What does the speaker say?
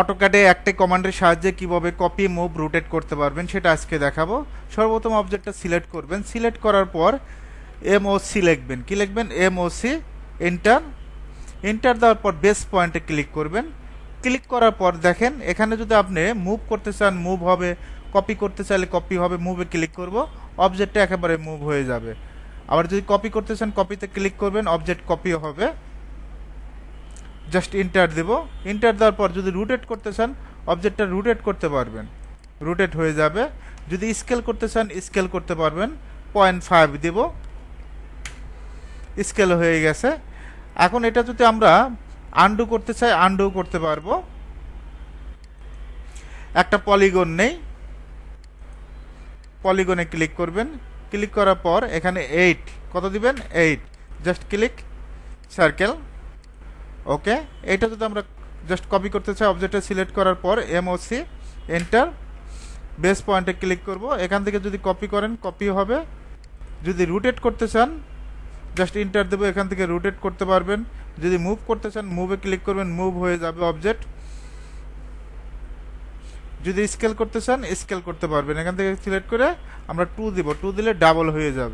অটোক্যাডে একটাই কমান্ডের সাহায্যে কিভাবে কপি মুভ রোটেট করতে পারবেন সেটা আজকে দেখাবো। সর্বপ্রথম অবজেক্টটা সিলেক্ট করবেন, সিলেক্ট করার পর এমওসি লিখবেন। কি লিখবেন? MOC, enter. এন্টার দেওয়ার পর বেস পয়েন্টে ক্লিক করবেন। ক্লিক করার পর দেখেন এখানে যদি আপনি মুভ করতে চান মুভ হবে, কপি করতে চাইলে কপি হবে। মুভে ক্লিক করব, অবজেক্টটা একেবারে মুভ হয়ে যাবে। আবার যদি কপি করতে চান কপিতে ক্লিক করবেন, অবজেক্ট কপি হবে। জাস্ট ইন্টার দেব। ইন্টার দেওয়ার পর যদি রোটেট করতে চান অবজেক্টটা রোটেট করতে পারবেন, রোটেট হয়ে যাবে। যদি স্কেল করতে চান স্কেল করতে পারবেন। 0.5 দেব, স্কেল হয়ে গেছে। এখন এটা যদি আমরা আনডু করতে চাই আনডু করতে পারবো। একটা পলিগন নেই, পলিগনে ক্লিক করবেন। ক্লিক করার পর এখানে 8 কত দিবেন? 8। Just click circle. ওকে, এটা যদি আমরা জাস্ট কপি করতে চাই অবজেক্টটা সিলেক্ট করার পর এমওসি, এন্টার, বেস পয়েন্টে ক্লিক করব। এখান থেকে যদি কপি করেন কপি হবে। যদি রোটেট করতে চান জাস্ট ইন্টার দেবো, এখান থেকে রোটেট করতে পারবেন। যদি মুভ করতে চান মুভে ক্লিক করবেন, মুভ হয়ে যাবে অবজেক্ট। যদি স্কেল করতে চান স্কেল করতে পারবেন। এখান থেকে সিলেক্ট করে আমরা 2 দিব, 2 দিলে ডাবল হয়ে যাবে।